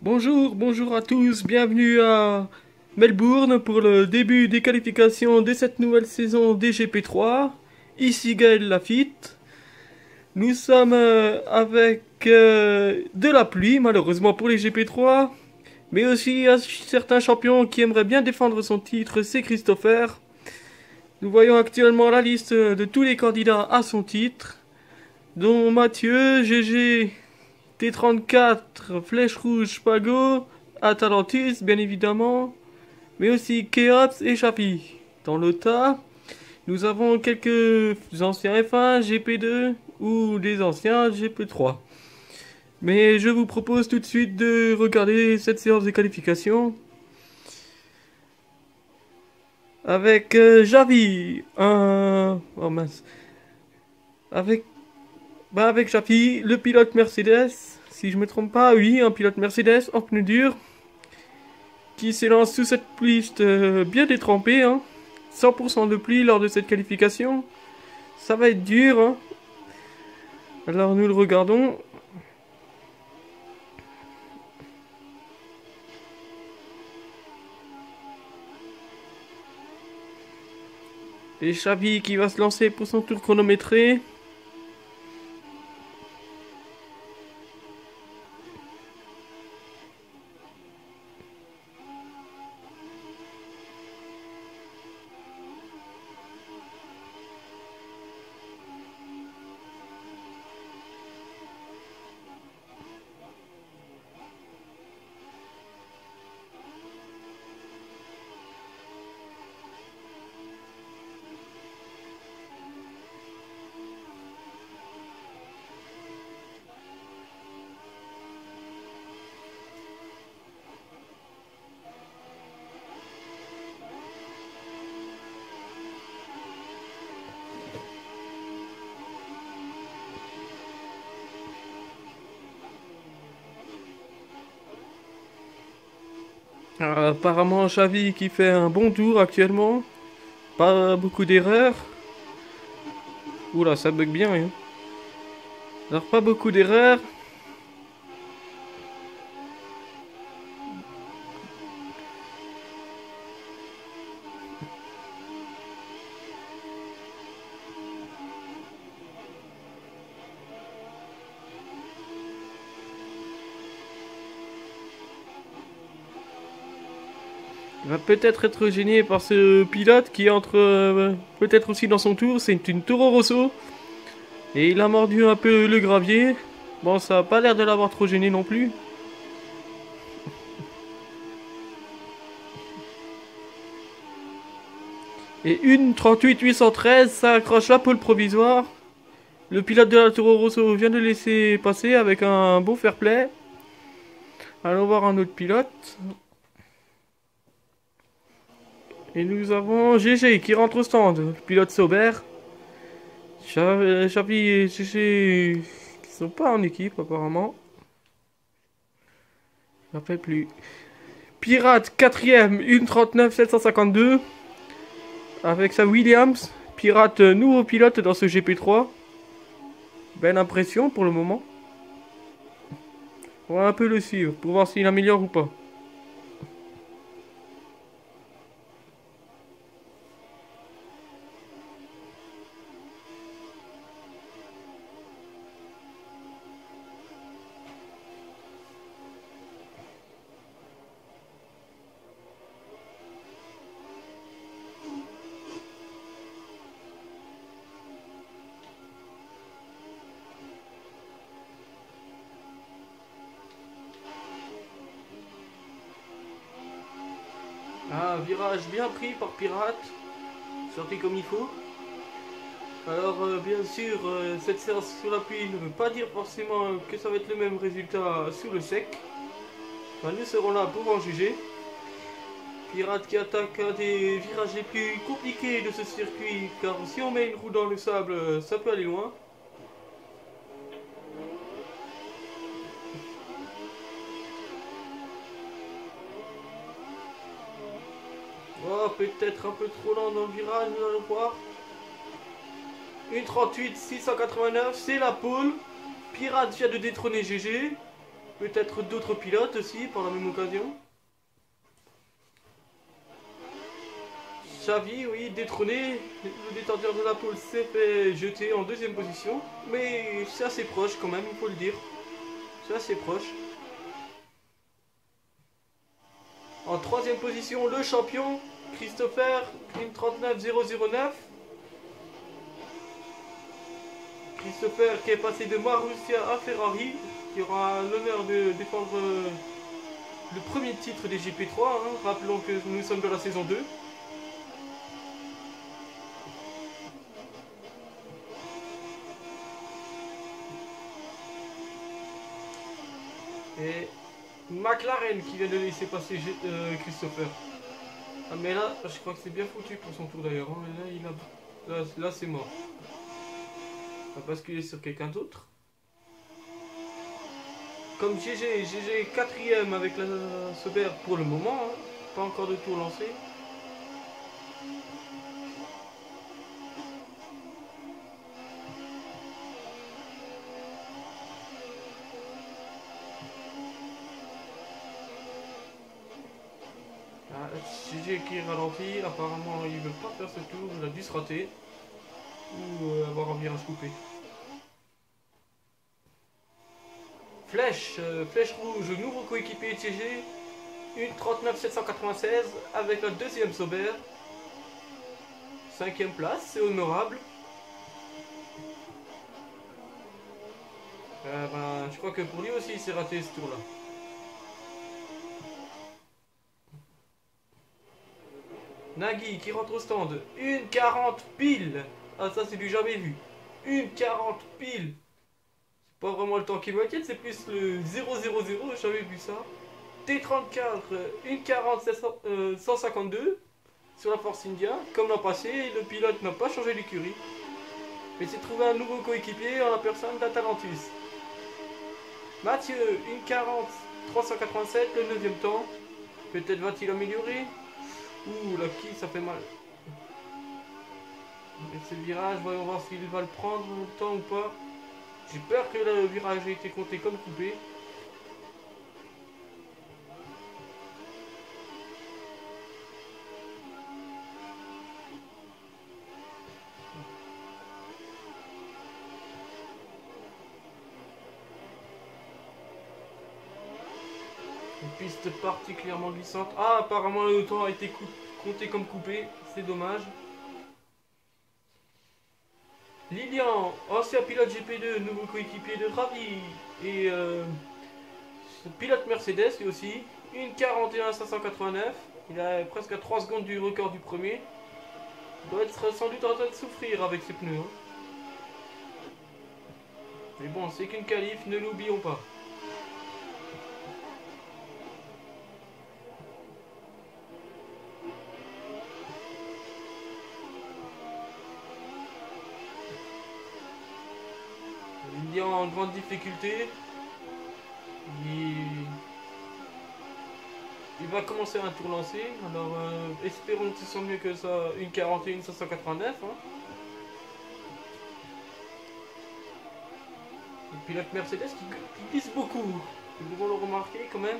Bonjour, bonjour à tous, bienvenue à Melbourne pour le début des qualifications de cette nouvelle saison des GP3. Ici Gaël Lafitte. Nous sommes avec de la pluie, malheureusement pour les GP3, mais aussi un certain champion qui aimerait bien défendre son titre, c'est Christopher. Nous voyons actuellement la liste de tous les candidats à son titre, dont Mathieu, GG, T34, Flèche Rouge, Pago, Atalantis, bien évidemment, mais aussi Keops et Chapi. Dans le tas, nous avons quelques anciens F1, GP2 ou des anciens GP3. Mais je vous propose tout de suite de regarder cette séance de qualification avec Javi, oh mince, avec avec Javi, le pilote Mercedes, si je me trompe pas, oui, un pilote Mercedes en pneus durs qui s'élance sous cette piste bien détrempée, hein. 100% de pluie lors de cette qualification. Ça va être dur, hein. Alors nous le regardons. Et Xavi qui va se lancer pour son tour chronométré. Apparemment Xavi qui fait un bon tour actuellement. Pas beaucoup d'erreurs. Oula, ça bug bien, hein. Alors pas beaucoup d'erreurs. Il va peut-être être gêné par ce pilote qui entre peut-être aussi dans son tour. C'est une Toro Rosso. Et il a mordu un peu le gravier. Bon, ça a pas l'air de l'avoir trop gêné non plus. Et une 38-813, ça accroche la pole provisoire. Le pilote de la Toro Rosso vient de laisser passer avec un beau fair play. Allons voir un autre pilote. Et nous avons GG qui rentre au stand. Pilote Sauber. Chapi et GG qui sont pas en équipe apparemment. Je ne rappelle plus. Pirate 4ème, 1.39 752. Avec sa Williams. Pirate nouveau pilote dans ce GP3. Belle impression pour le moment. On va un peu le suivre pour voir s'il améliore ou pas. Un virage bien pris par Pirate. Sorti comme il faut. Alors bien sûr, cette séance sur la pluie ne veut pas dire forcément que ça va être le même résultat sur le sec. Enfin, nous serons là pour en juger. Pirate qui attaque un des virages les plus compliqués de ce circuit, car si on met une roue dans le sable, ça peut aller loin. Oh, peut-être un peu trop lent dans le virage, nous allons voir. Une 38 689, c'est la pole. Pirate vient de détrôner GG. peut-être d'autres pilotes aussi par la même occasion. Xavi, oui, détrôné, le détenteur de la pole s'est fait jeter en deuxième position, mais c'est assez proche quand même, il faut le dire. C'est assez proche. En troisième position, le champion, Christopher, prime 39009. Christopher qui est passé de Marussia à Ferrari, qui aura l'honneur de défendre le premier titre des GP3. Hein. Rappelons que nous sommes dans la saison 2. Et McLaren qui vient de laisser passer Christopher. Ah mais là, je crois que c'est bien foutu pour son tour d'ailleurs. Hein. Là c'est mort. On va basculer sur quelqu'un d'autre. Comme GG 4ème avec la Sauber pour le moment. Hein. Pas encore de tour lancé. GG qui ralentit, apparemment il veut pas faire ce tour, il a dû se rater ou avoir un virage coupé. Flèche rouge, nouveau coéquipier TG, une 39 796 avec la deuxième Sauber. 5ème place, c'est honorable. Je crois que pour lui aussi il s'est raté ce tour là. Nagui qui rentre au stand, une 40 pile. Ah ça c'est du jamais vu. Une 40 pile. C'est pas vraiment le temps qui m'inquiète, c'est plus le 000, j'avais vu ça. T34, une 40 152 sur la Force India. Comme l'an passé, le pilote n'a pas changé d'écurie. Mais s'est trouvé un nouveau coéquipier en la personne d'Atalantis. Mathieu, une 40 387, le 9ème temps. Peut-être va-t-il améliorer. Ouh, la qui ça fait mal. Et ce virage, voyons voir s'il va le prendre le temps ou pas. J'ai peur que le virage ait été compté comme coupé. Une piste particulièrement glissante. Ah, apparemment le temps a été compté comme coupé. C'est dommage. Lilian, ancien pilote GP2, nouveau coéquipier de Ravi. Et pilote Mercedes lui aussi. Une 41 589. Il a presque à 3 secondes du record du premier. Il doit être sans doute en train de souffrir avec ses pneus. Hein. Mais bon, c'est qu'une qualif, ne l'oublions pas. Il est en grande difficulté. Il va commencer un tour lancé. Alors espérons que ce soit mieux que ça. Une 41 589. Hein. Le pilote Mercedes qui glisse beaucoup. Nous devons le remarquer quand même.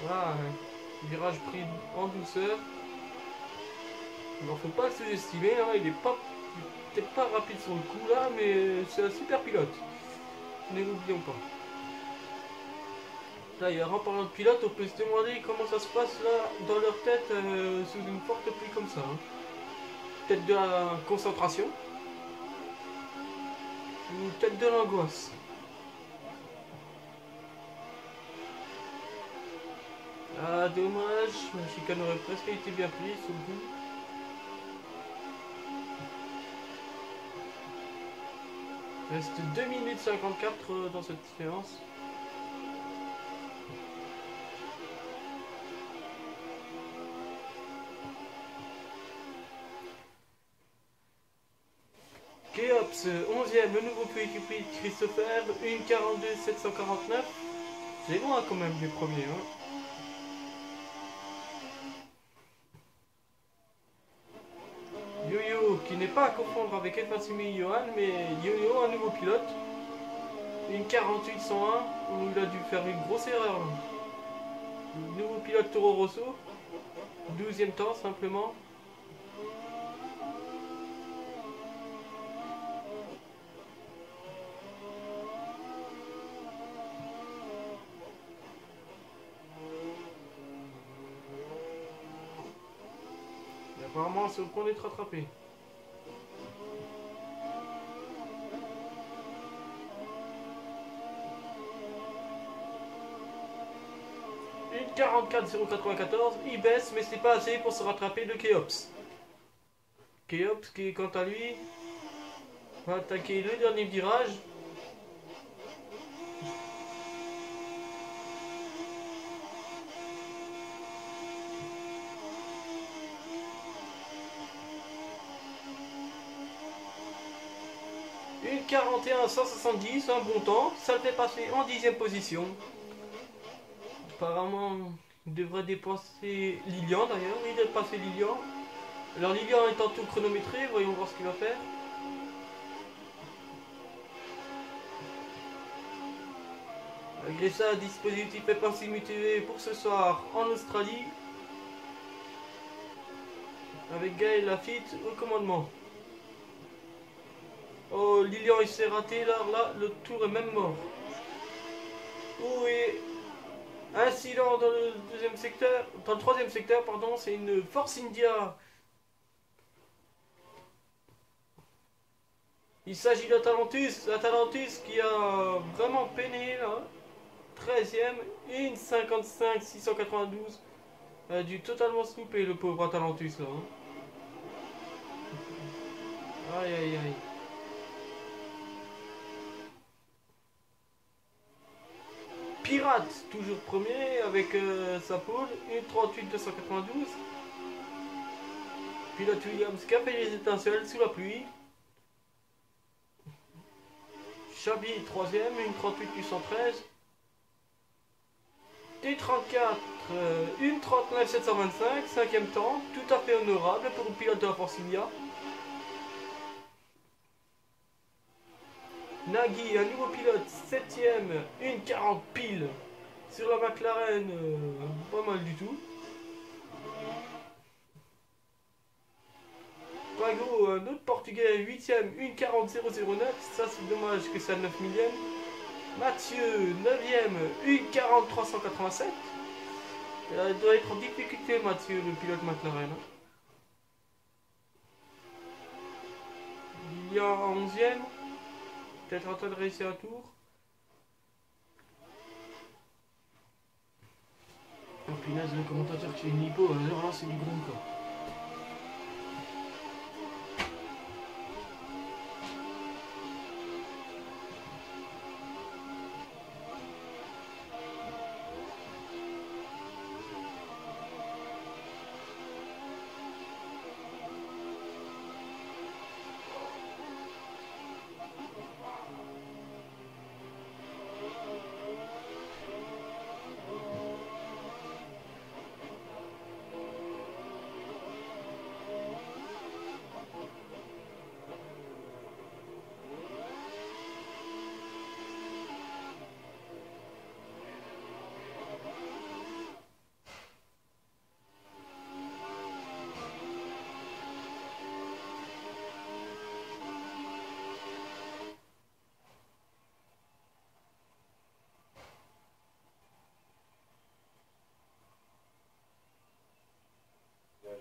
Voilà, virage pris en douceur. Il ne faut pas le sous-estimer, hein. Il est peut-être pas rapide sur le coup là, mais c'est un super pilote. Ne l'oublions pas. D'ailleurs, en parlant de pilote, on peut se demander comment ça se passe là dans leur tête sous une forte pluie comme ça. Hein. Peut-être de la concentration ou peut-être de l'angoisse. Ah, dommage, la chicane aurait presque été bien prise sur le coup. Il reste 2 minutes 54 dans cette séance. Keops, 11ème, le nouveau coéquipier de Christopher, une 42 749. C'est loin quand même les premiers. Hein. Yo-Yo qui n'est pas à confondre avec F1 Johan, mais Yo-Yo, un nouveau pilote. Une 48-101, où il a dû faire une grosse erreur. Nouveau pilote Toro Rosso, 12e temps simplement. Et apparemment c'est au point d'être rattrapé. Une 44-094, il baisse mais c'est pas assez pour se rattraper de Keops. Keops qui quant à lui va attaquer le dernier virage. Une 41-170, un bon temps, ça le fait passer en 10e position. Apparemment, il devrait dépasser Lilian d'ailleurs, il a dépassé Lilian. Alors Lilian est en tout chronométré, voyons voir ce qu'il va faire. Malgré ça, dispositif est pas simultané pour ce soir en Australie. Avec Gaël Lafitte au commandement. Oh, Lilian il s'est raté, là, le tour est même mort. Oh, et incident dans le deuxième secteur, dans le troisième secteur, pardon, c'est une Force India. Il s'agit d'Atalantis, Atalantis qui a vraiment peiné là. 13ème, et une 55-692. Il a dû totalement se louper le pauvre Atalantis là. Aïe aïe aïe. Pirate, toujours premier avec sa pole, une 38-292. Pilote Williams qui a fait les étincelles sous la pluie. Chabi, 3ème, une 38-813. T34, une 39-725, 5ème temps, tout à fait honorable pour une pilote de la Force India. Nagui, un nouveau pilote, 7ème, une 40 pile sur la McLaren, pas mal du tout. Pago, un autre portugais, 8ème, une 40-009, ça c'est dommage que c'est à 9 millième. Mathieu, 9ème, une 40-387. Il doit être en difficulté Mathieu, le pilote McLaren. Il y a 11ème. Peut-être en train de réussir un tour. Oh punaise, le commentateur qui est une hypo, alors là c'est du gros quoi.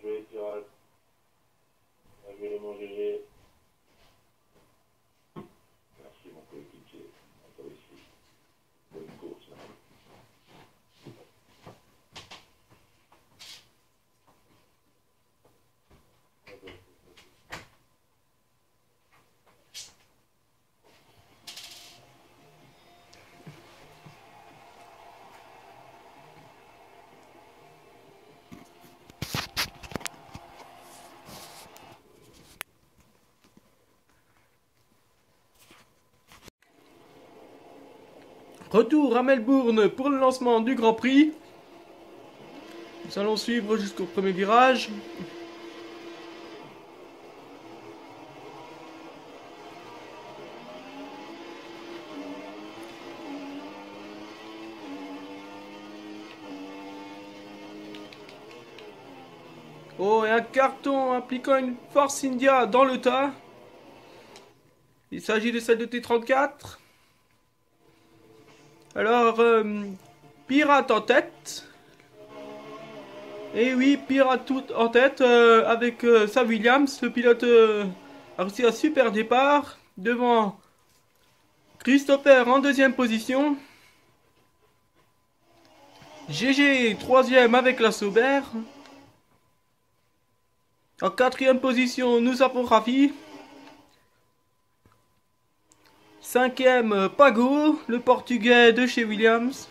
Joué Piral. Bien joué mon GG. Merci mon coéquipier. À toi aussi. Bonne course. Retour à Melbourne pour le lancement du Grand Prix. Nous allons suivre jusqu'au premier virage. Oh, et un carton impliquant une Force India dans le tas. Il s'agit de celle de T34. Alors, Pirate en tête. Et oui, Pirate tout en tête avec Sam Williams. Le pilote a réussi un super départ. Devant Christopher en deuxième position. GG troisième avec la Sauber. En quatrième position, nous avons Rafi. Cinquième, Pago, le portugais de chez Williams.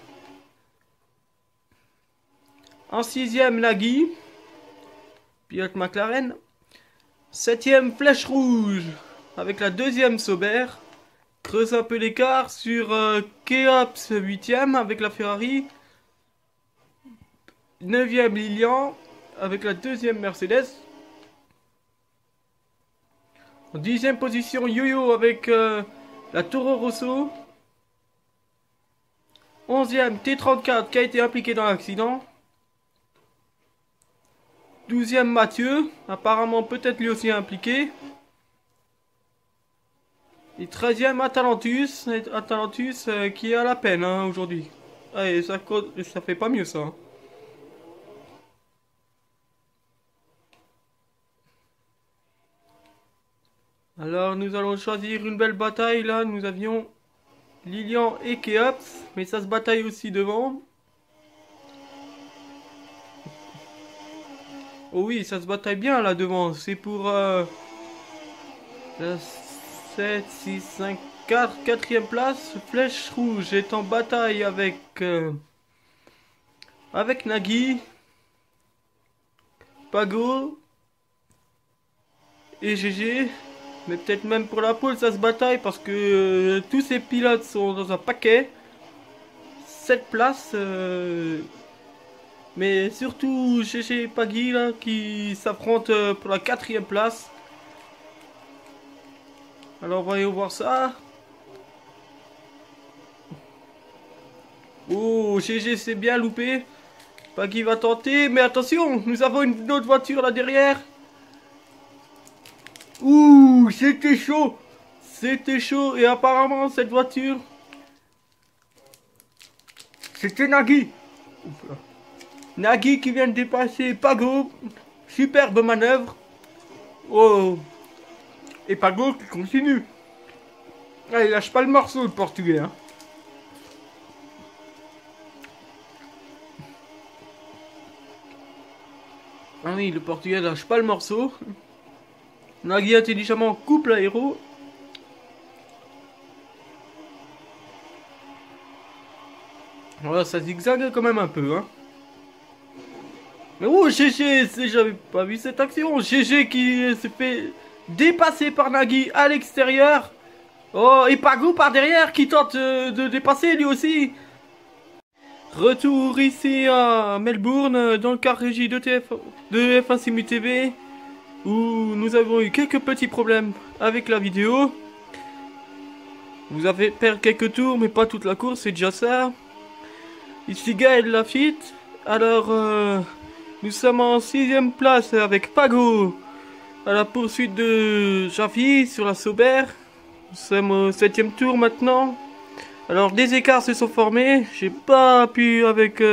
En sixième, Nagui, pilote McLaren. Septième, Flèche Rouge, avec la deuxième Sauber. Creuse un peu l'écart sur Keops, huitième, avec la Ferrari. Neuvième, Lilian, avec la deuxième Mercedes. En dixième position, Yo-Yo avec la Toro Rosso. 11e, T34 qui a été impliqué dans l'accident. 12e, Mathieu, apparemment peut-être lui aussi impliqué. Et 13e, Atalantus, qui est à la peine hein, aujourd'hui. Allez, ça fait pas mieux ça. Hein. Alors nous allons choisir une belle bataille là, nous avions Lilian et Keops, mais ça se bataille aussi devant. Oh oui, ça se bataille bien là devant, c'est pour la 7, 6, 5, 4, 4e place. Flèche Rouge est en bataille avec Nagui, Pago et GG. Mais peut-être même pour la pole ça se bataille parce que tous ces pilotes sont dans un paquet. 7 places. Mais surtout GG et Paggy là qui s'affrontent pour la 4e place. Alors voyons voir ça. Oh, GG s'est bien loupé. Paggy va tenter. Mais attention, nous avons une autre voiture là derrière. Ouh, c'était chaud. C'était chaud. Et apparemment, cette voiture, c'était Nagui. Nagui qui vient de dépasser Pago. Superbe manœuvre. Oh. Et Pago qui continue. Ah, il lâche pas le morceau, le portugais. Hein. Ah oui, le portugais lâche pas le morceau. Nagui intelligemment coupe l'aéro. Voilà, ça zigzague quand même un peu. Hein. Mais oh, GG, j'avais pas vu cette action. GG qui s'est fait dépasser par Nagui à l'extérieur. Oh, et Pago par derrière qui tente de dépasser lui aussi. Retour ici à Melbourne dans le car régie de F1 Simu TV où nous avons eu quelques petits problèmes avec la vidéo. Vous avez perdu quelques tours mais pas toute la course, c'est déjà ça. Ici Gaël Lafitte. Alors nous sommes en 6e place avec Pago à la poursuite de Javi sur la Sauber. Nous sommes au 7e tour maintenant. Alors des écarts se sont formés. J'ai pas pu avec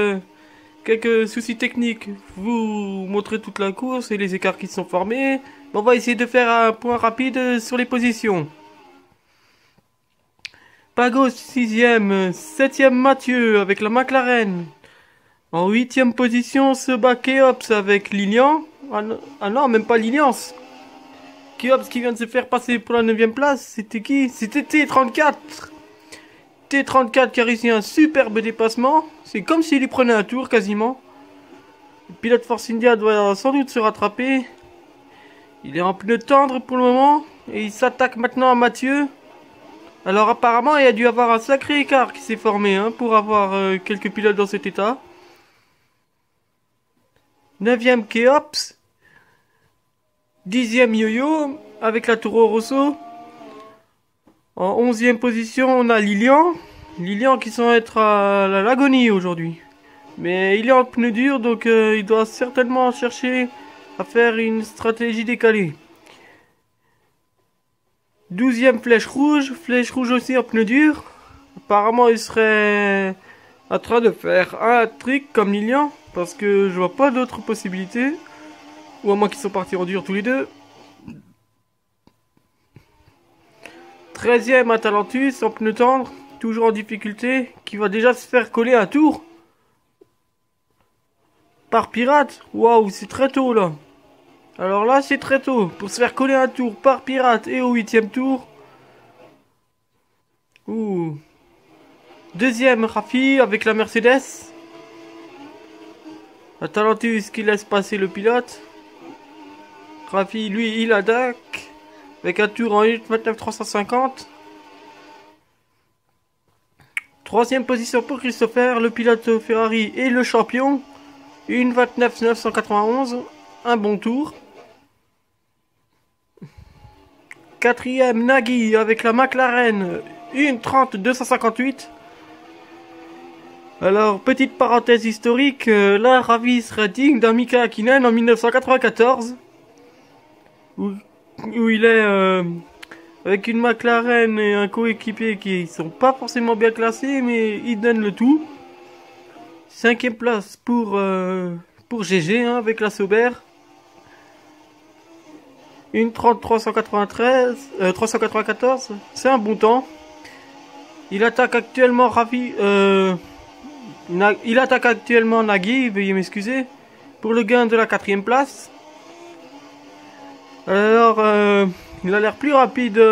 quelques soucis techniques vous montrer toute la course et les écarts qui se sont formés. On va essayer de faire un point rapide sur les positions. Pago 6e, 7e Mathieu avec la McLaren. En 8e position se bat Keops avec Lilian. Ah non, même pas Lilian. Keops qui vient de se faire passer pour la 9e place. C'était qui? C'était T34. T34 qui a réussi un superbe dépassement. C'est comme s'il lui prenait un tour quasiment. Le pilote Force India doit sans doute se rattraper. Il est en pneu tendre pour le moment. Et il s'attaque maintenant à Mathieu. Alors apparemment il y a dû avoir un sacré écart qui s'est formé hein, pour avoir quelques pilotes dans cet état. 9e Keops. 10e Yo-Yo avec la Toro Rosso. En 11e position on a Lilian. Lilian qui semble être à l'agonie aujourd'hui. Mais il est en pneu dur donc il doit certainement chercher à faire une stratégie décalée. 12e flèche rouge aussi en pneu dur. Apparemment il serait en train de faire un trick comme Lilian, parce que je vois pas d'autres possibilités. Ou à moins qu'ils sont partis en dur tous les deux. 13e Atalantus en pneu tendre, toujours en difficulté, qui va déjà se faire coller un tour par Pirate. Waouh, c'est très tôt là. Alors là, c'est très tôt. Pour se faire coller un tour par Pirate et au 8e tour. Ouh. 2e Rafi avec la Mercedes. Atalantus qui laisse passer le pilote. Rafi, lui, il attaque. Avec un tour en 1.29.350. 3e position pour Christopher, le pilote Ferrari et le champion. 1.29.991. Un bon tour. 4e Nagui avec la McLaren. 1.30.258. Alors, petite parenthèse historique, là, Ravi serait digne d'un Mika Hakkinen en 1994. Où il est avec une McLaren et un coéquipier qui sont pas forcément bien classés, mais ils donnent le tout. 5e place pour GG hein, avec la Sauber. 394, c'est un bon temps. Il attaque actuellement Nagui, veuillez m'excuser, pour le gain de la 4e place. Alors, il a l'air plus rapide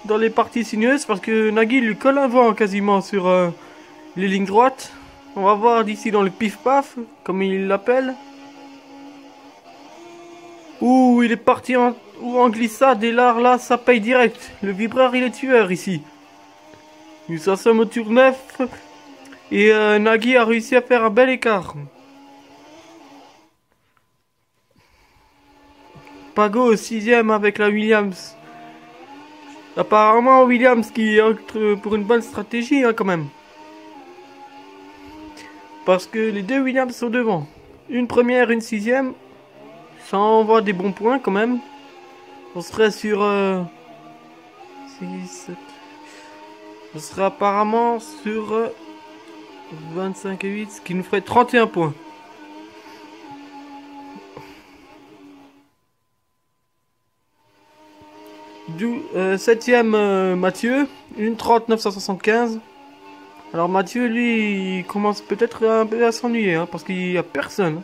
dans les parties sinueuses parce que Nagui lui colle un vent quasiment sur les lignes droites. On va voir d'ici dans le pif-paf, comme il l'appelle. Ouh, il est parti en glissade et là, ça paye direct. Le vibreur, il est tueur ici. Nous en sommes au tour 9 et Nagui a réussi à faire un bel écart. Pago 6e avec la Williams. Apparemment Williams qui entre pour une bonne stratégie hein, quand même. Parce que les deux Williams sont devant. Une première, une 6e. Ça envoie des bons points quand même. On serait sur 6, 7. On serait apparemment sur 25 et 8, ce qui nous ferait 31 points. Du 7e Mathieu, 1.30.975. Alors Mathieu, lui, il commence peut-être un peu à s'ennuyer, hein, parce qu'il n'y a personne.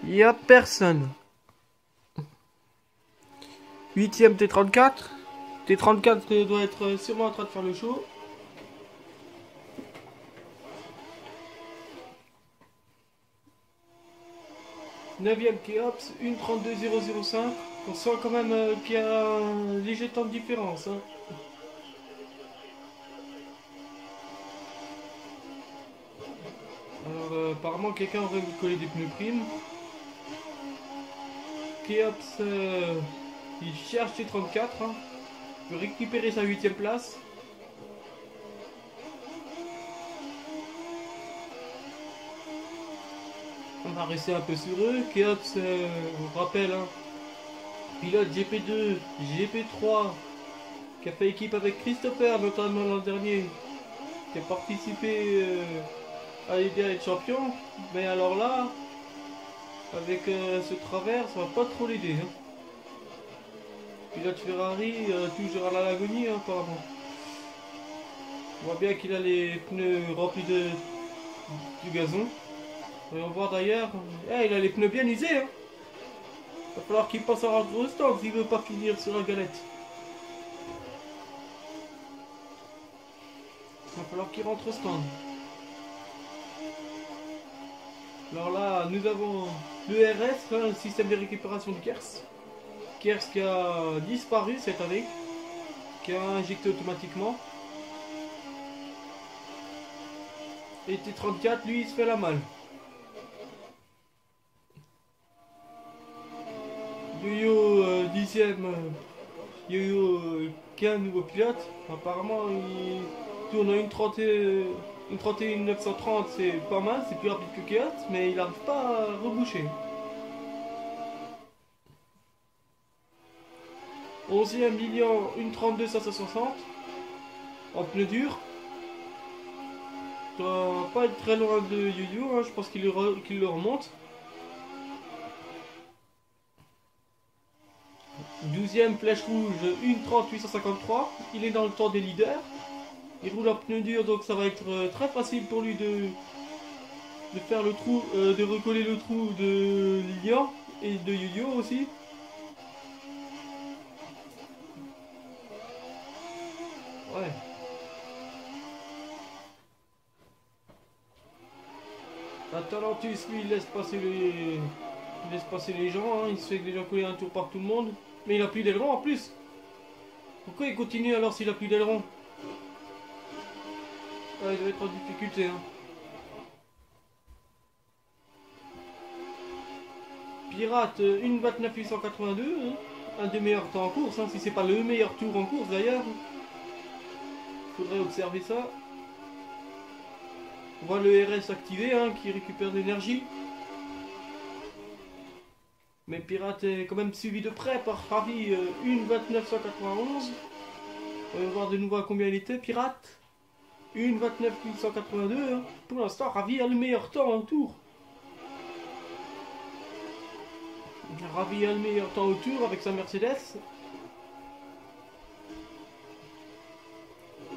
Il n'y a personne. 8e T34. T34 doit être sûrement en train de faire le show. Neuvième Keops, 1.32.005. On sent quand même qu'il y a un léger temps de différence. Hein. Alors apparemment quelqu'un aurait collé des pneus primes. Keops, il cherche ses 34. Hein. Il veut récupérer sa 8e place. On va rester un peu sur eux. Keops, on rappelle, hein, pilote GP2, GP3, qui a fait équipe avec Christopher, notamment l'an dernier, qui a participé à l'idée d'être champion. Mais alors là, avec ce travers, ça va pas trop l'aider. Hein. Pilote Ferrari, toujours à la Lagonie, hein, apparemment. On voit bien qu'il a les pneus remplis du gazon. Et on voit d'ailleurs, il a les pneus bien usés. Hein. Il va falloir qu'il passe à rentrer au stand s'il veut pas finir sur la galette. Il va falloir qu'il rentre au stand. Alors là, nous avons le RS, hein, le système de récupération de Kers. Kers qui a disparu cette année, qui a injecté automatiquement. Et T34, lui, il se fait la malle. Yo-Yo 10e, Yo-Yo qui est un nouveau pilote. Apparemment, il tourne à une 31 930, c'est pas mal, c'est plus rapide que Keops, mais il n'arrive pas à reboucher. 11e Lilian, une 32 560 en pneu dur. Doit pas être très loin de Yo-Yo, hein, je pense qu'il le remonte. 12e Flèche Rouge, une 30 853. Il est dans le temps des leaders. Il roule en pneu dur, donc ça va être très facile pour lui de faire le trou, de recoller le trou de Lilian et de Yo-Yo aussi. Ouais. Talentus, lui, il laisse passer les gens, hein. Il se fait déjà couler un tour par tout le monde. Mais il a plus d'aileron en plus. Pourquoi il continue alors s'il a plus d'aileron? Ah, il doit être en difficulté, hein. Pirate, une 29 882, hein. Un des meilleurs temps en course, hein. Si c'est pas le meilleur tour en course d'ailleurs. Faudrait observer ça. On voit le RS activé, hein, qui récupère de l'énergie. Mais Pirate est quand même suivi de près par Ravi, une 29 191. On va voir de nouveau à combien il était, Pirate. Une 29 882, hein. Pour l'instant, Ravi a le meilleur temps en tour. Ravi a le meilleur temps au tour avec sa Mercedes.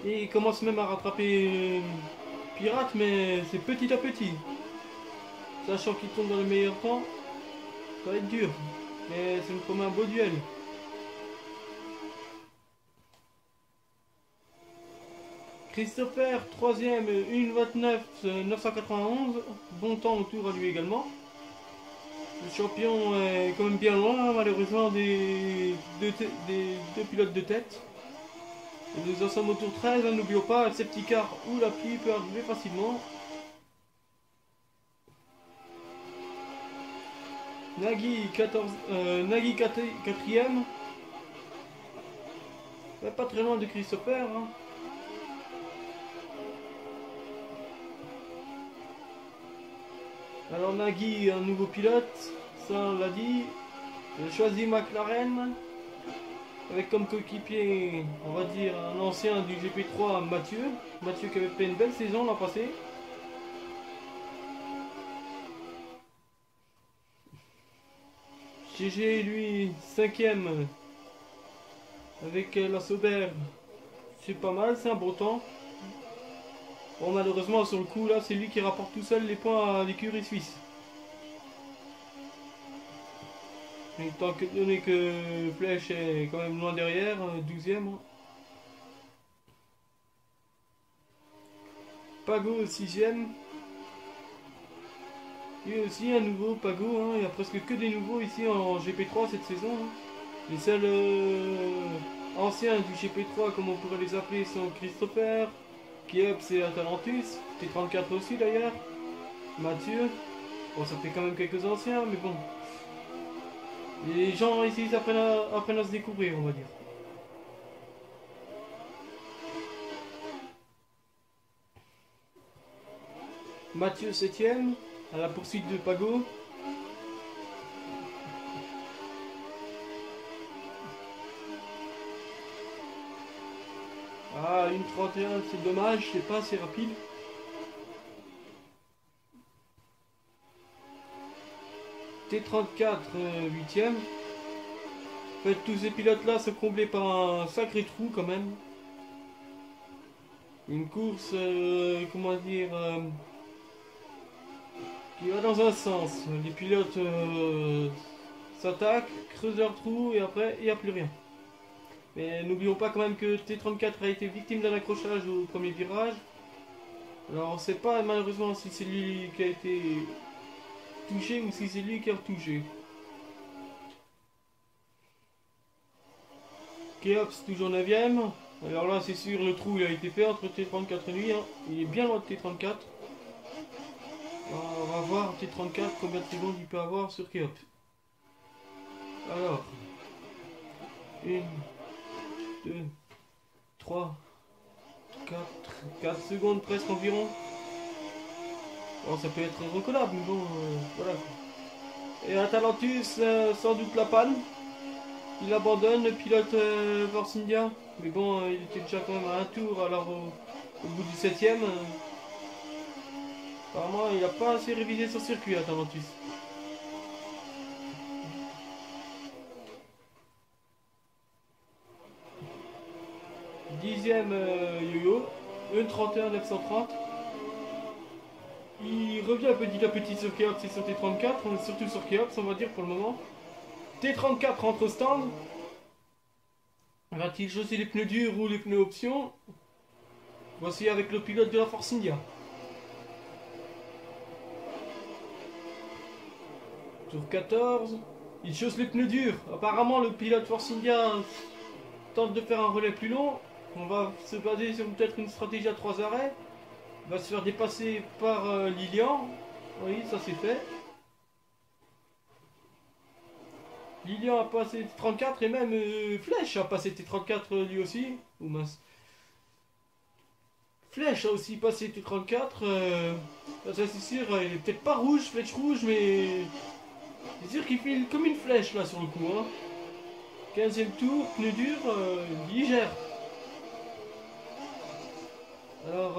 Et il commence même à rattraper Pirate, mais c'est petit à petit. Sachant qu'il tombe dans le meilleur temps, ça va être dur. Mais ça nous promet un beau duel. Christopher, 3ème, une 29 991. Bon temps au tour à lui également. Le champion est quand même bien loin, malheureusement, des deux pilotes de tête. Et nous en sommes au tour 13, hein, n'oublions pas, le safety car ou la pluie peut arriver facilement. Nagui, 4ème. Pas très loin de Christopher, hein. Alors Nagui, un nouveau pilote, ça on l'a dit. J'ai choisi McLaren. Avec comme coéquipier, on va dire, un ancien du GP3, Mathieu. Mathieu qui avait fait une belle saison l'an passé. GG, lui, 5ème. Avec la Sauber. C'est pas mal, c'est un bon temps. Bon, malheureusement, sur le coup, là, c'est lui qui rapporte tout seul les points à l'écurie suisse. Étant donné que Flèche est quand même loin derrière, 12ème. Pago, 6ème. Lui aussi, un nouveau Pago, hein. Il y a presque que des nouveaux ici en GP3 cette saison, hein. Les seuls anciens du GP3, comme on pourrait les appeler, sont Christopher, Kieps et Atalantis, T34 aussi d'ailleurs, Mathieu. Bon, ça fait quand même quelques anciens, mais bon. Les gens ici ils apprennent à se découvrir, on va dire. Mathieu 7ème, à la poursuite de Pago. Ah, une 31, c'est dommage, c'est pas assez rapide. T34, 8ème. En fait, tous ces pilotes-là se comblés par un sacré trou quand même. Une course, comment dire, qui va dans un sens. Les pilotes s'attaquent, creusent leur trou et après, il n'y a plus rien. Mais n'oublions pas quand même que T34 a été victime d'un accrochage au premier virage. Alors on ne sait pas malheureusement si c'est lui qui a été touché ou si c'est lui qui a retouché. Keops toujours 9ème. Alors là c'est sûr le trou il a été fait entre T34 et lui, hein. Il est bien loin de T34. Alors, on va voir T34 combien de secondes il peut avoir sur Keops. Alors 1, 2, 3, 4 secondes presque environ. Bon, ça peut être recollable, mais bon, voilà. Et Atalantus, sans doute la panne. Il abandonne le pilote Force India. Mais bon, il était déjà quand même à un tour, alors au bout du 7ème. Apparemment, il n'a pas assez révisé son circuit à Talentus. 10ème Yo-Yo, 1,31 930. Il revient petit à petit sur Keops et sur T34, on est surtout sur Keops on va dire pour le moment. T34 rentre au stand. Va-t-il chausser les pneus durs ou les pneus options? Voici avec le pilote de la Force India. Tour 14. Il chausse les pneus durs. Apparemment le pilote Force India tente de faire un relais plus long. On va se baser sur peut-être une stratégie à 3 arrêts. Il va se faire dépasser par Lilian. Oui, ça c'est fait. Lilian a passé T34 et même Flèche a passé T34 lui aussi. Oh mince. Flèche a aussi passé T34. Ça c'est sûr, il est peut-être pas rouge, Flèche rouge, mais c'est sûr qu'il file comme une flèche là sur le coup. Hein. 15ème tour, pneu dur, il gère. Alors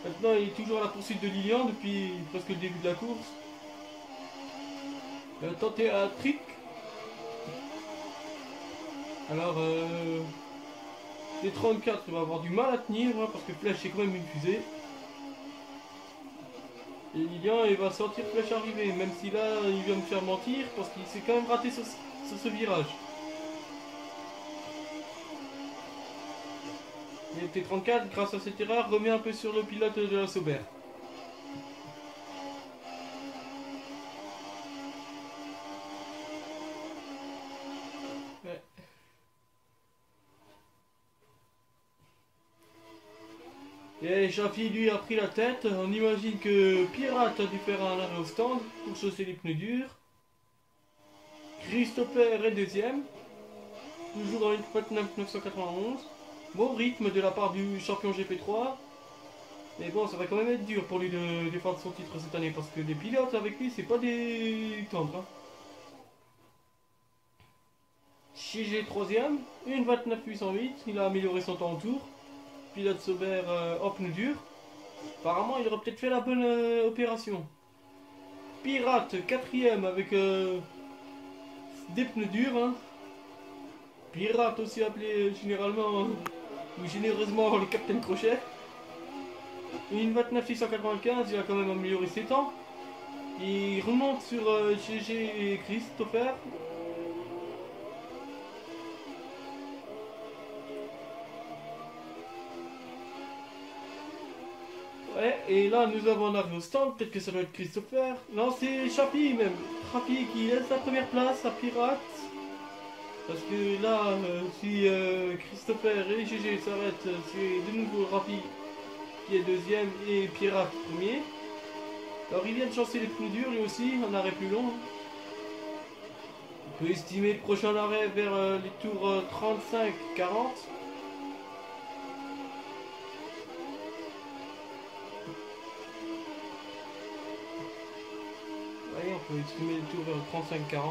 maintenant il est toujours à la poursuite de Lilian depuis presque le début de la course. Il a tenté un trick. Alors T34 il va avoir du mal à tenir hein, parce que Flèche c'est quand même une fusée. Et Lilian il va sentir Flèche arriver, même si là il vient me faire mentir parce qu'il s'est quand même raté sur ce virage. Et T34 grâce à cette erreur remet un peu sur le pilote de la Sauber. Ouais. Et Chaffee lui a pris la tête. On imagine que Pirate a dû faire un arrêt au stand pour chausser les pneus durs. Christopher est deuxième. Toujours dans une 991. Bon rythme de la part du champion GP3. Mais bon, ça va quand même être dur pour lui de défendre son titre cette année. Parce que les pilotes avec lui, c'est pas des tendres. Hein. Chigé troisième. Une 29.808. Il a amélioré son temps en tour. Pilote Sauber en pneus durs. Apparemment, il aurait peut-être fait la bonne opération. Pirate, quatrième avec des pneus durs. Hein. Pirate aussi appelé généralement ou généreusement le Captain Crochet. Une 29.695, il a quand même amélioré ses temps. Il remonte sur GG et Christopher. Ouais, et là nous avons un arrivé au stand, peut-être que ça doit être Christopher. Non, c'est Chappie même. Chappie qui laisse la première place à Pirate. Parce que là, si Christopher et GG s'arrêtent, c'est de nouveau Rafi qui est deuxième et Pirate premier. Alors il vient de chancer les pneus durs lui aussi, un arrêt plus long. On peut estimer le prochain arrêt vers les tours 35-40. Ouais, on peut estimer le tour vers 35-40.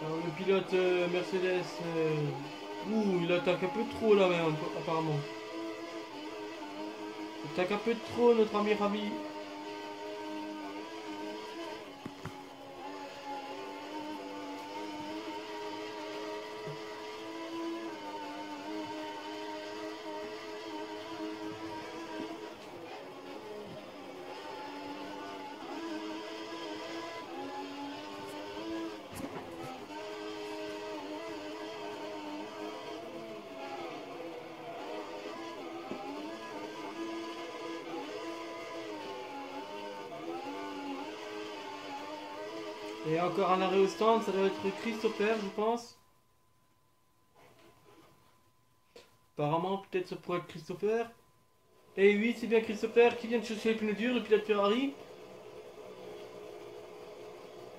Alors le pilote Mercedes, il attaque un peu trop là même apparemment. Il attaque un peu trop notre ami Ravi. Et encore un arrêt au stand, ça doit être Christopher, je pense. Apparemment, peut-être ça pourrait être Christopher. Et oui, c'est bien Christopher qui vient de chausser les pneus durs, le pilote Ferrari.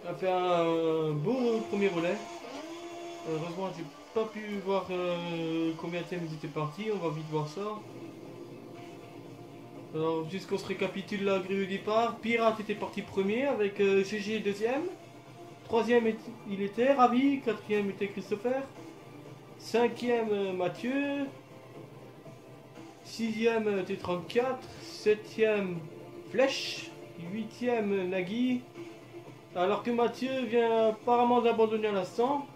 Il a fait un beau premier relais. Heureusement, j'ai pas pu voir combien de thèmes ils étaient partis, on va vite voir ça. Alors, juste qu'on se récapitule la grille de départ, Pirate était parti premier avec GG deuxième. Troisième, il était Ravi. Quatrième était Christopher. Cinquième, Mathieu. Sixième, T34. Septième, Flèche. Huitième, Nagui. Alors que Mathieu vient apparemment d'abandonner à l'instant.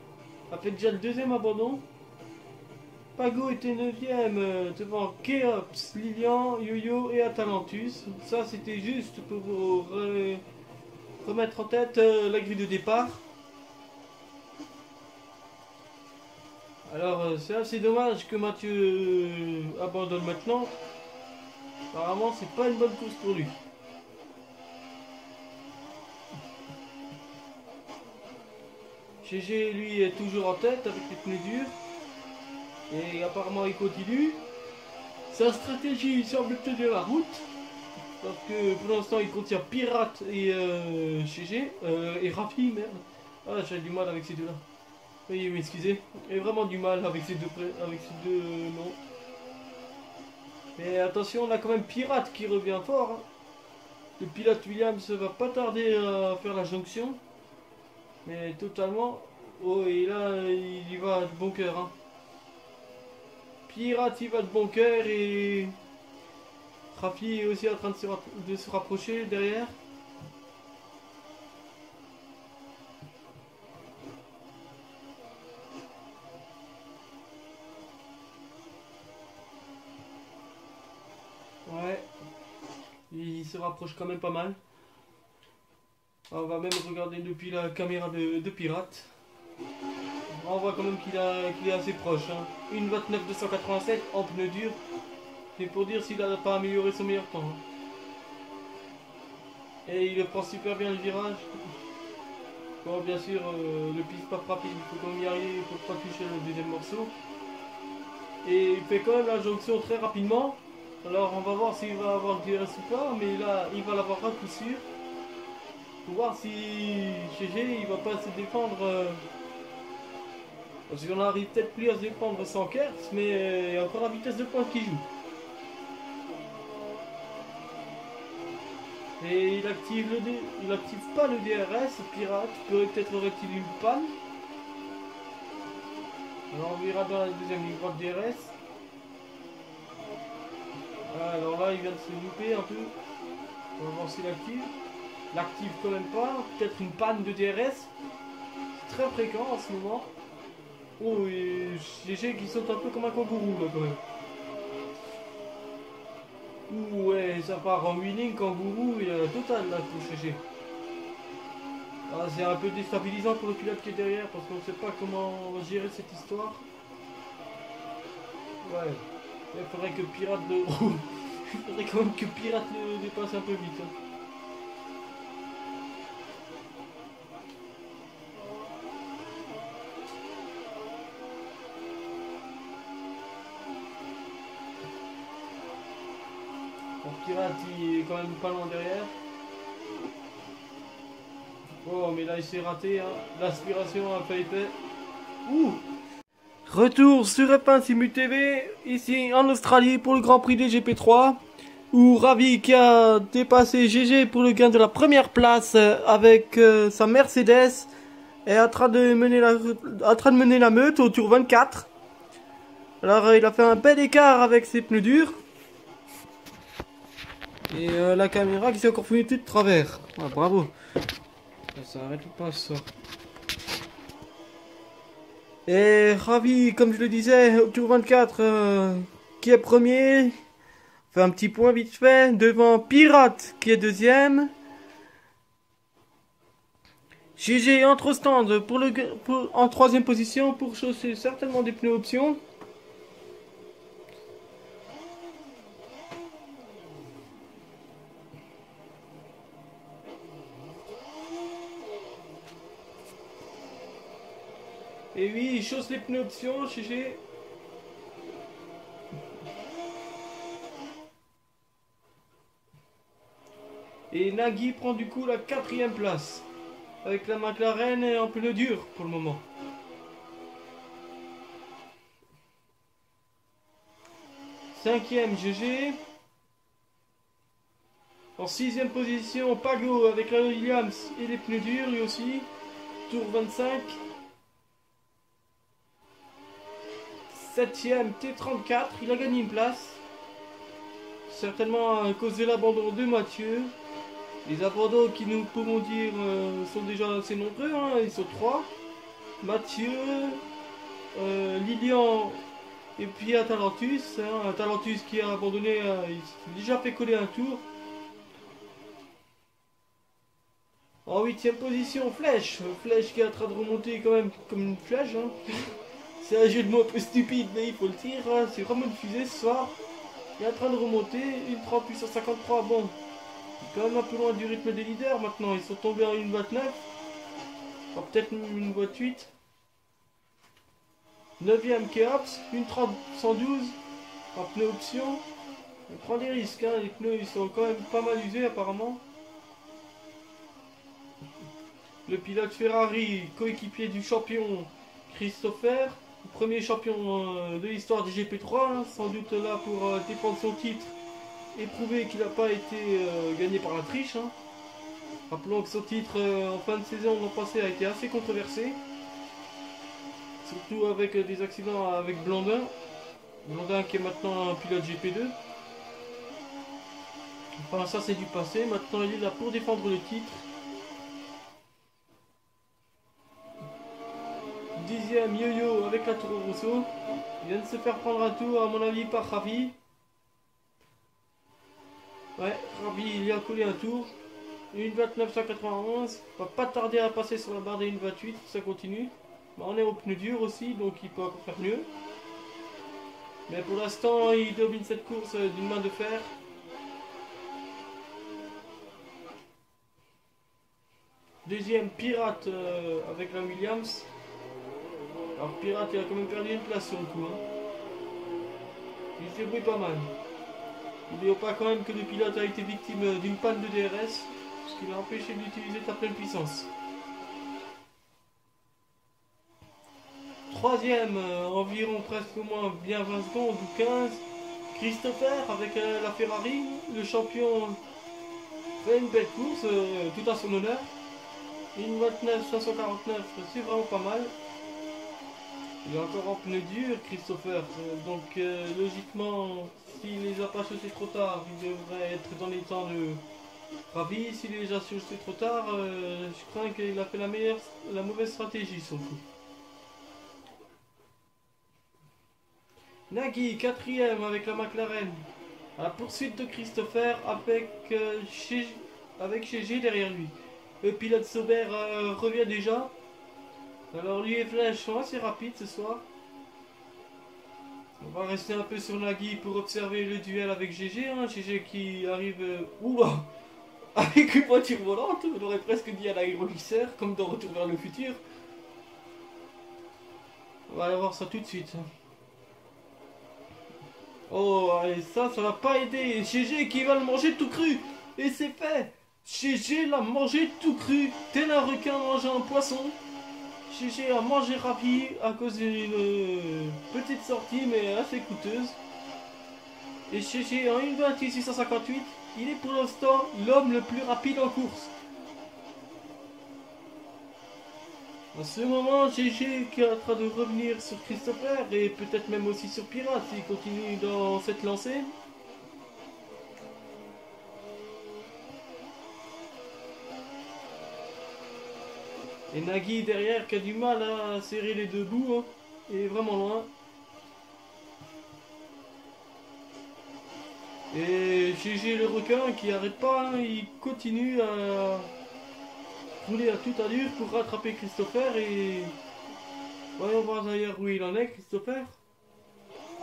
A fait déjà le deuxième abandon. Pago était 9ème devant Keops, Lilian, Yo-Yo et Atalantus. Ça c'était juste pour vous remettre en tête la grille de départ. Alors c'est assez dommage que Mathieu abandonne maintenant. Apparemment c'est pas une bonne course pour lui. GG lui est toujours en tête avec les pneus durs. Et apparemment il continue. Sa stratégie semble tenir la route. Parce que pour l'instant il contient Pirate et GG. Et Rafi, merde. Ah, j'ai du mal avec ces deux là. Oui, excusez. J'ai vraiment du mal avec ces deux noms. Mais attention, on a quand même Pirate qui revient fort. Hein. Le pilote Williams va pas tarder à faire la jonction. Mais totalement. Oh, et là il y va de bon cœur. Hein. Pirate il va de bon cœur et Rafi est aussi en train de se rapprocher derrière. Ouais, il se rapproche quand même pas mal. On va même regarder depuis la caméra de Pirate. On voit quand même qu'il est assez proche. Hein. 1:29.287 en pneu dur. C'est pour dire s'il n'a pas amélioré son meilleur temps. Hein. Et il prend super bien le virage. Bon, bien sûr, le piste pas rapide, il faut qu'on y arrive, il faut pas toucher le deuxième morceau. Et il fait quand même la jonction très rapidement. Alors on va voir s'il va avoir du DRS ou pas, mais là il va l'avoir à coup sûr. Pour voir si GG il va pas se défendre. Parce qu'on arrive peut-être plus à se défendre sans Kers, mais il y a encore la vitesse de pointe qui joue. Et il active pas le DRS, Pirate peut peut-être rectifier une panne. Alors on verra dans la deuxième ligne droite DRS. Alors là il vient de se louper un peu. On va voir s'il active. L'active quand même pas, peut-être une panne de DRS. C'est très fréquent en ce moment. Oh, et GG qui saute un peu comme un kangourou là quand même. Ouh, ouais, ça part en wheeling, kangourou et total là pour GG. Ah, c'est un peu déstabilisant pour le pilote qui est derrière parce qu'on ne sait pas comment gérer cette histoire. Ouais, il faudrait que Pirate le... il faudrait quand même que Pirate le dépasse un peu vite. Hein. Pirate il est quand même pas loin derrière. Oh mais là il s'est raté hein. L'aspiration a failli faire. Ouh. Retour sur F1 Simu TV, ici en Australie pour le Grand Prix des GP3. Où Ravi qui a dépassé GG pour le gain de la première place avec sa Mercedes est en train de mener la meute au tour 24. Alors il a fait un bel écart avec ses pneus durs. Et la caméra qui s'est encore fouillée de travers. Ah, bravo. Ça arrête pas ça. Et Ravi, comme je le disais, au tour 24, qui est premier. Fait un petit point vite fait. Devant Pirate, qui est deuxième. GG entre au stand en troisième position pour chausser certainement des pneus options. Et oui, il chausse les pneus options, GG. Et Nagui prend du coup la 4ème place. Avec la McLaren en pneu dur pour le moment. 5e, GG. En 6e position, Pago avec la Williams et les pneus durs, lui aussi. Tour 25. 7e, T34, il a gagné une place. Certainement à cause de l'abandon de Mathieu. Les abandons qui nous pouvons dire sont déjà assez nombreux, hein. Ils sont 3. Mathieu, Lilian et puis Atalantus. Hein. Atalantus qui a abandonné, il s'est déjà fait coller un tour. En 8e position, Flèche. Flèche qui est en train de remonter quand même comme une flèche. Hein. C'est un jeu de mots un peu stupide, mais il faut le dire. Hein. C'est vraiment une fusée ce soir. Il est en train de remonter. Une 30 puissance 53. Bon, il est quand même un peu loin du rythme des leaders maintenant. Ils sont tombés en 1,29. Alors peut-être une boîte 8. 9e Keops. Une 30 112. En pneu option. On prend des risques. Hein. Les pneus ils sont quand même pas mal usés apparemment. Le pilote Ferrari, coéquipier du champion Christopher, premier champion de l'histoire du GP3, hein, sans doute là pour défendre son titre et prouver qu'il n'a pas été gagné par la triche. Hein. Rappelons que son titre en fin de saison l'an passé a été assez controversé, surtout avec des accidents avec Blandin. Blandin qui est maintenant un pilote GP2. Enfin ça c'est du passé, maintenant il est là pour défendre le titre. 10e Yo-Yo avec la Toro Rosso. Il vient de se faire prendre un tour à mon avis par Ravi. Ouais, Ravi il y a collé un tour. 1,29 191. Va pas tarder à passer sur la barre des 1,28. Ça continue. Bah, on est au pneu dur aussi, donc il peut encore faire mieux. Mais pour l'instant il domine cette course d'une main de fer. Deuxième Pirate avec la Williams. Alors Pirate il a quand même perdu une place sur le coup. Hein. Il se débrouille pas mal. N'oublions pas quand même que le pilote a été victime d'une panne de DRS, ce qui l'a empêché d'utiliser sa pleine puissance. Troisième, environ presque au moins bien 20 secondes ou 15, Christopher avec la Ferrari, le champion fait une belle course, tout à son honneur. 1,29 549, c'est vraiment pas mal. Il est encore en pneu dur, Christopher, donc logiquement, s'il les a pas chaussés trop tard, il devrait être dans les temps de Ravi. S'il les a chaussés trop tard, je crains qu'il a fait la mauvaise stratégie sur le coup. Nagui, 4e avec la McLaren, à la poursuite de Christopher avec GG derrière lui. Le pilote Sauber revient déjà. Alors lui et Flèche sont assez rapides ce soir. On va rester un peu sur Nagui pour observer le duel avec GG. Hein. GG qui arrive oula, avec une voiture volante, on aurait presque dit à l'aéroglisseur, comme dans Retour vers le futur. On va aller voir ça tout de suite. Oh, et ça va pas aider. GG qui va le manger tout cru. Et c'est fait. GG l'a mangé tout cru. Tel un requin mangeant un poisson. GG a mangé Ravi à cause d'une petite sortie mais assez coûteuse. Et GG en 1,28 658, il est pour l'instant l'homme le plus rapide en course. En ce moment, GG qui est en train de revenir sur Christopher et peut-être même aussi sur Pirate s'il continue dans cette lancée. Et Nagui derrière qui a du mal à serrer les deux bouts, hein. Il est vraiment loin. Et GG le requin qui arrête pas, hein. Il continue à rouler à toute allure pour rattraper Christopher et... Voyons voir d'ailleurs où il en est Christopher.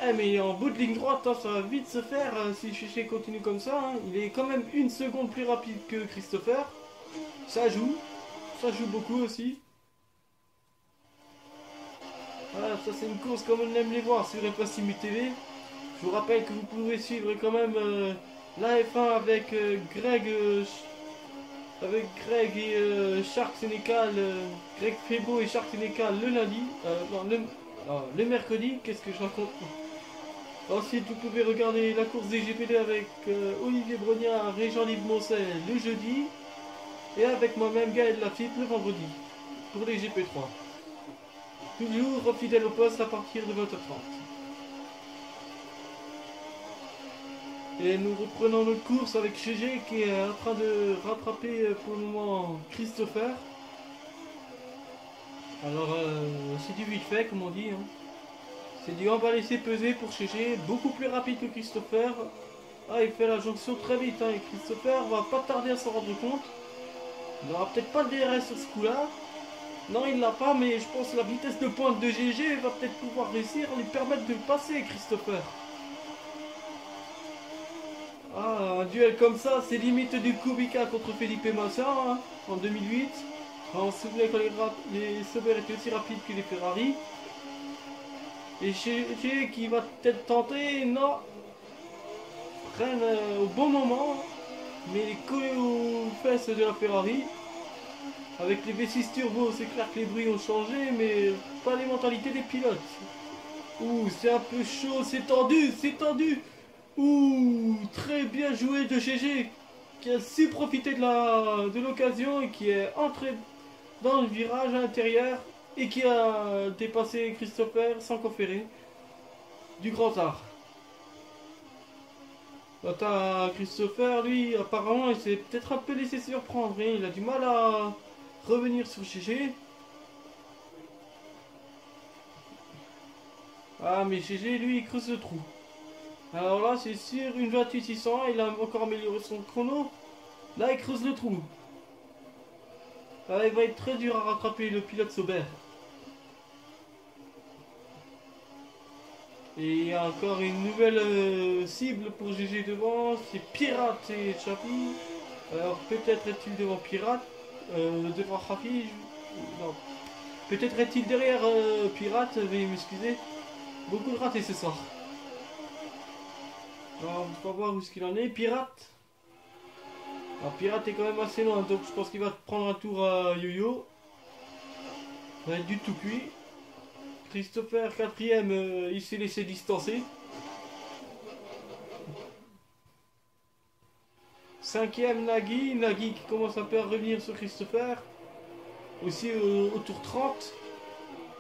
Eh mais il est en bout de ligne droite, hein. Ça va vite se faire si GG continue comme ça. Hein. Il est quand même une seconde plus rapide que Christopher. Ça joue beaucoup aussi. Voilà, ça c'est une course comme on aime les voir sur F1 TV. Je vous rappelle que vous pouvez suivre quand même la F1 avec Greg et Shark Sénécal, Greg Febo et Shark Sénécal le lundi, non, le mercredi, qu'est-ce que je raconte? Ensuite, vous pouvez regarder la course des GPD avec Olivier Brognard et Jean-Yves Moncel le jeudi. Et avec moi-même Gaël Lafitte le vendredi. Pour les GP3. Toujours fidèle au poste à partir de 20h30. Et nous reprenons notre course avec GG qui est en train de rattraper pour le moment Christopher. Alors c'est du vite fait comme on dit. Hein. C'est du on va laisser peser pour GG, beaucoup plus rapide que Christopher. Ah, il fait la jonction très vite hein, et Christopher va pas tarder à s'en rendre compte. Il n'aura peut-être pas le DRS sur ce coup-là. Non, il l'a pas, mais je pense que la vitesse de pointe de GG va peut-être pouvoir réussir à lui permettre de passer Christopher. Ah, un duel comme ça, c'est limite du Kubica contre Felipe Massa hein, en 2008. On se souvient quand les Sauber étaient aussi rapides que les Ferrari. Et GG qui va peut-être tenter, non. Freine au bon moment, mais il est collé aux fesses de la Ferrari. Avec les V6 turbo, c'est clair que les bruits ont changé, mais pas les mentalités des pilotes. Ouh, c'est un peu chaud, c'est tendu, c'est tendu. Ouh, très bien joué de GG, qui a su profiter de l'occasion et qui est entré dans le virage intérieur et qui a dépassé Christopher sans conférer du grand art. Quant à Christopher, lui, apparemment, il s'est peut-être un peu laissé surprendre. Hein. Il a du mal à revenir sur GG. Ah, mais GG, lui, il creuse le trou. Alors là, c'est sûr, une 28-600, il a encore amélioré son chrono. Là, il creuse le trou. Là, il va être très dur à rattraper le pilote Sauber. Et il y a encore une nouvelle cible pour GG devant, c'est Pirate et Chapi. Alors peut-être est-il devant Pirate, devant Chapi, non. Peut-être est-il derrière Pirate, veuillez m'excuser. Beaucoup de ratés ce soir. Alors on va voir où est-ce qu'il en est, Pirate. Alors Pirate est quand même assez loin, donc je pense qu'il va prendre un tour à Yo-Yo. Ça va être du tout cuit. Christopher 4ème, il s'est laissé distancer. 5ème Nagui qui commence un peu à revenir sur Christopher. Aussi au tour 30.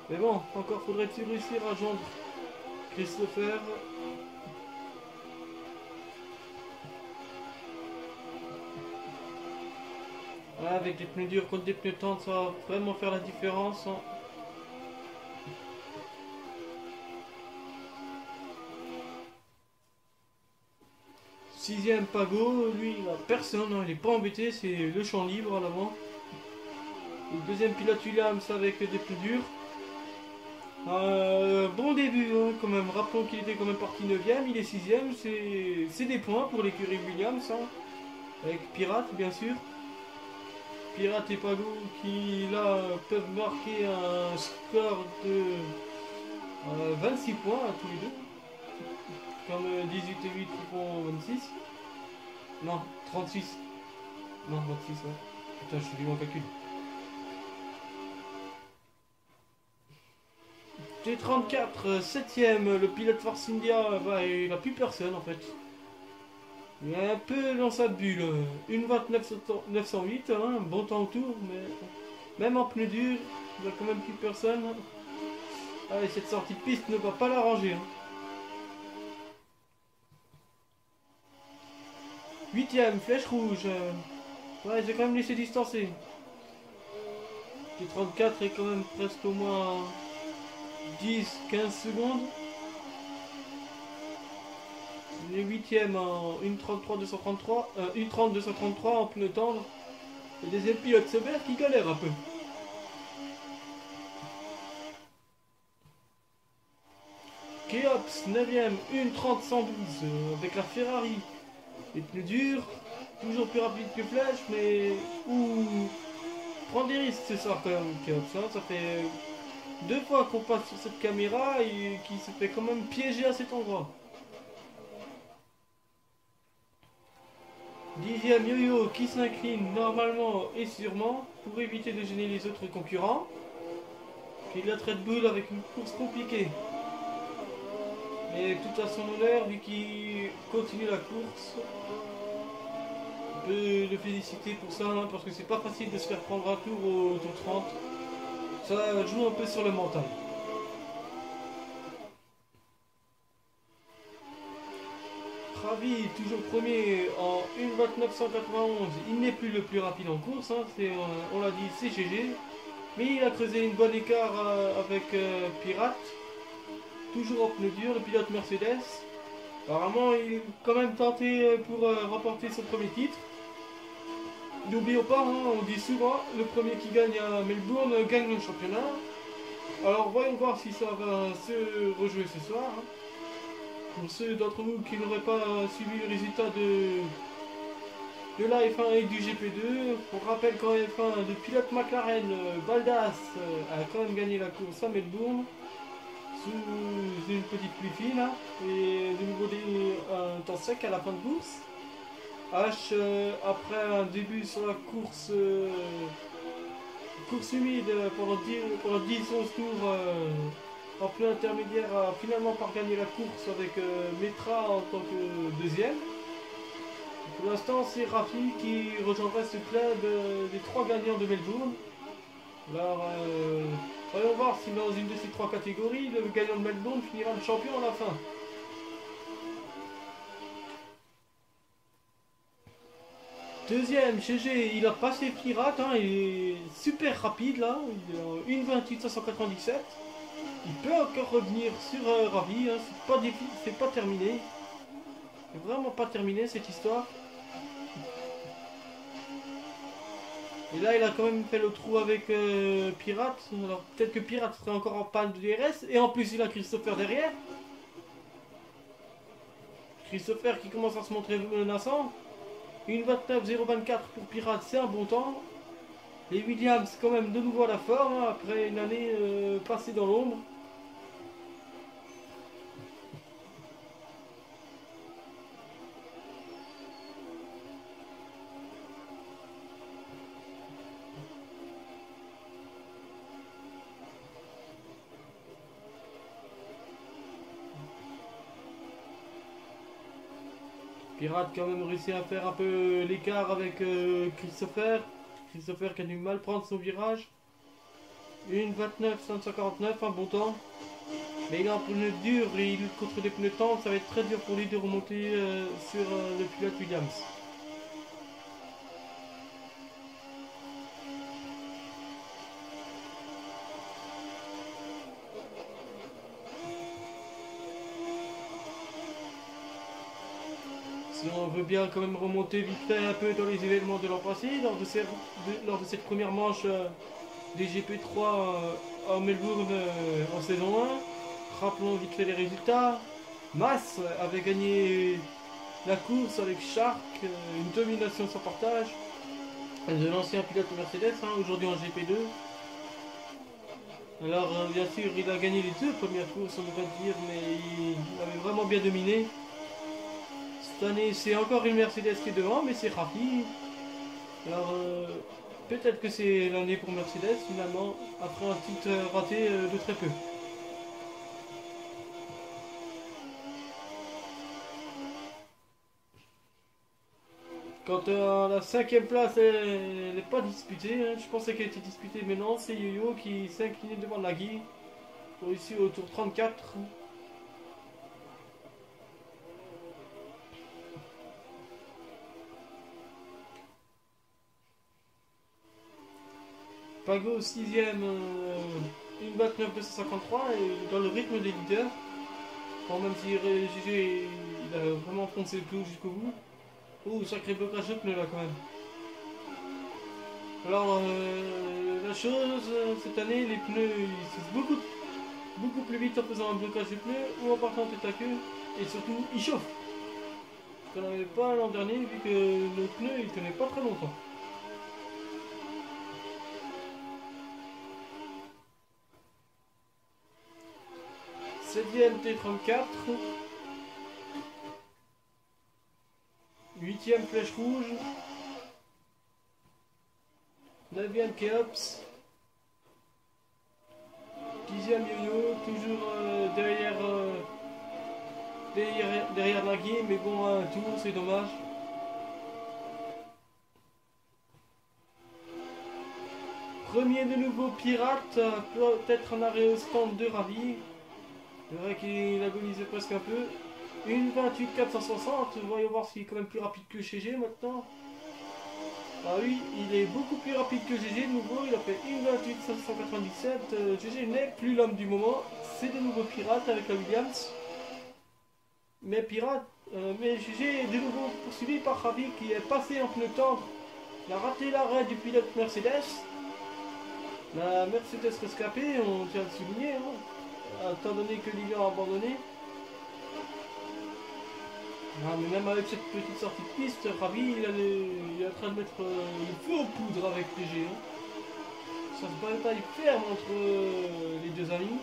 Mais bon, encore faudrait-il réussir à joindre Christopher. Voilà, avec des pneus durs contre des pneus tendres, ça va vraiment faire la différence. Hein. Sixième Pago, lui il a personne, hein, il est pas embêté, c'est le champ libre à l'avant. Le deuxième pilote Williams avec des pneus durs. Bon début hein, quand même, rappelons qu'il était quand même parti 9ème, il est 6ème, c'est des points pour l'écurie Williams, hein, avec Pirate bien sûr. Pirate et Pago qui là peuvent marquer un score de 26 points à tous les deux. Comme 18 et 8 qui font 26. Non, 36. Non, 26, ouais. Putain, je suis du bon calcul. T34, 7ème, le pilote Force India, bah, il a plus personne en fait. Il est un peu dans sa bulle. Une 29 908, hein, bon temps autour, mais même en pneu dur, il n'y a quand même plus personne. Allez, cette sortie de piste ne va pas l'arranger. Hein. 8ème, flèche rouge. Ouais, j'ai quand même laissé distancer. T34 est quand même presque au moins 10-15 secondes. Il est 8ème en 1.33-233, 1.30-233 en pneu tendre. Le deuxième pilote Sauber qui galère un peu. Keops 9ème, 1.30-112 avec la Ferrari. Les pneus durs, toujours plus rapide que Flèche, mais prend des risques ce soir quand même Keops. Hein. Ça fait 2 fois qu'on passe sur cette caméra et qui se fait quand même piéger à cet endroit. 10ème Yo-Yo qui s'incline normalement et sûrement pour éviter de gêner les autres concurrents. Pilote Red Bull avec une course compliquée. Mais tout à son honneur, vu qu'il continue la course, on peut le féliciter pour ça, hein, parce que c'est pas facile de se faire prendre un tour au tour 30. Ça joue un peu sur le mental. Ravi, toujours premier en 1,2991. Il n'est plus le plus rapide en course, hein, on l'a dit, c'est GG. Mais il a creusé une bonne écart avec Pirate. Toujours en pneu dur, le pilote Mercedes. Apparemment, il est quand même tenté pour remporter son premier titre. N'oublions pas, hein, on dit souvent, le premier qui gagne à Melbourne gagne le championnat. Alors voyons voir si ça va se rejouer ce soir. Hein. Pour ceux d'entre vous qui n'auraient pas suivi le résultat de la F1 et du GP2, on rappelle qu'en F1, le pilote McLaren, Baldas, a quand même gagné la course à Melbourne sous une petite pluie fine hein, et de nouveau un temps sec à la fin de course. H, après un début sur la course, course humide pendant 10-11 tours en pneu intermédiaire, a finalement pas gagné la course avec Metra en tant que deuxième. Pour l'instant, c'est Rafi qui rejoindrait ce club des 3 gagnants de Melbourne. Alors, voyons voir si dans une de ces 3 catégories, le gagnant de Melbourne finira le champion à la fin. Deuxième, GG, il a passé Pirate, hein, il est super rapide là, il est en 1,28,597. Il peut encore revenir sur Ravi, hein, c'est pas terminé. C'est vraiment pas terminé cette histoire. Et là, il a quand même fait le trou avec Pirate. Alors peut-être que Pirate serait encore en panne de DRS. Et en plus, il a Christopher derrière. Christopher qui commence à se montrer menaçant. 1,29,024 pour Pirate, c'est un bon temps. Les Williams, quand même, de nouveau à la forme, hein, après une année passée dans l'ombre. Pirate quand même réussi à faire un peu l'écart avec Christopher. Christopher qui a du mal à prendre son virage. 1,29,549, un bon temps. Mais il a un pneu dur et il lutte contre des pneus tendres. Ça va être très dur pour lui de remonter sur le pilote Williams. Si on veut bien quand même remonter vite fait un peu dans les événements de l'an passé, lors de cette première manche des GP3 à Melbourne en saison 1, rappelons vite fait les résultats. Mas avait gagné la course avec Shark, une domination sans partage de l'ancien pilote Mercedes, hein, aujourd'hui en GP2. Alors bien sûr il a gagné les 2 premières courses on devrait dire, mais il avait vraiment bien dominé. Cette année, c'est encore une Mercedes qui est devant, mais c'est Rafi. Alors, peut-être que c'est l'année pour Mercedes, finalement, après un titre raté de très peu. Quant à la 5ème place, elle n'est pas disputée. Hein. Je pensais qu'elle était disputée, mais non, c'est Yo-Yo qui s'est incliné devant Nagui. Pour ici au tour 34. Pago 6ème, 1,29,253 et dans le rythme des leaders. Bon, même si GG il a vraiment foncé le clou jusqu'au bout. Oh, sacré blocage de pneus là quand même. Alors, la chose, cette année, les pneus ils s'usent beaucoup plus vite en faisant un blocage de pneus ou en partant tête à queue. Et surtout, ils chauffent. Ce qu'on n'avait pas l'an dernier vu que le pneu il tenait pas très longtemps. Septième T34. 8ème flèche rouge. 9ème Keops. 10ème Yo-Yo, toujours derrière derrière Nagui, mais bon, un tour, c'est dommage. Premier de nouveau pirate, peut-être un arrêt au stand de Ravi. C'est vrai qu'il agonisait presque un peu. Une 28 460, voyons voir s'il est quand même plus rapide que GG maintenant. Ah oui, il est beaucoup plus rapide que GG de nouveau, il a fait une 28 597. GG n'est plus l'homme du moment, c'est de nouveau pirate avec la Williams. Mais mais GG est de nouveau poursuivi par Ravi qui est passé en pneu tendre. Il a raté l'arrêt du pilote Mercedes. La Mercedes rescapée, on tient à le souligner, hein, étant donné que Lilian a abandonné. Ah, mais même avec cette petite sortie de piste, Ravi il est en train de mettre le feu aux poudres avec TG. Hein. Ça se bataille ferme entre les deux amis.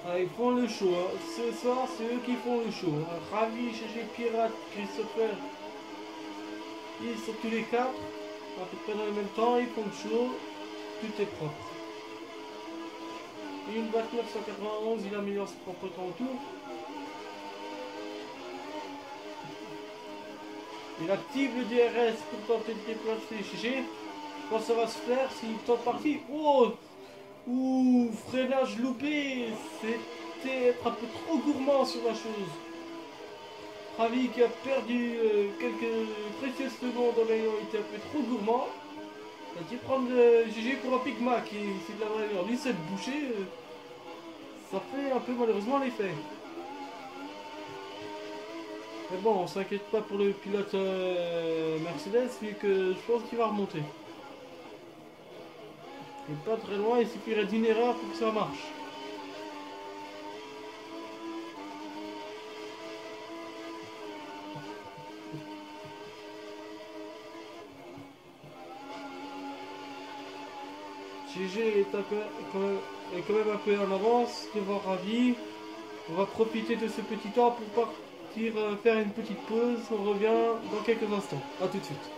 Ah, ils font le show. Hein. Ce soir, c'est eux qui font le show. Hein. Ravi, GG, Pirate, Christopher. Ils sont tous les quatre, à peu près dans le même temps, ils font le show. Tout est propre. Une 29 191, il améliore ses propres temps autour. Il active le DRS pour tenter de déplacer GG. Quand ça va se faire, s'il tente parti. Oh! Ouh, freinage loupé. C'était être un peu trop gourmand sur la chose. Ravi qui a perdu quelques précieuses secondes en ayant été un peu trop gourmand. Il a dû prendre GG pour un Pigma qui c'est de la valeur. Lui, cette bouchée, ça fait un peu malheureusement l'effet. Mais bon, on s'inquiète pas pour le pilote Mercedes vu que je pense qu'il va remonter. Il n'est pas très loin, il suffirait d'une erreur pour que ça marche. GG est quand même un peu en avance devant Ravi. On va profiter de ce petit temps pour partir faire une petite pause. On revient dans quelques instants. A tout de suite.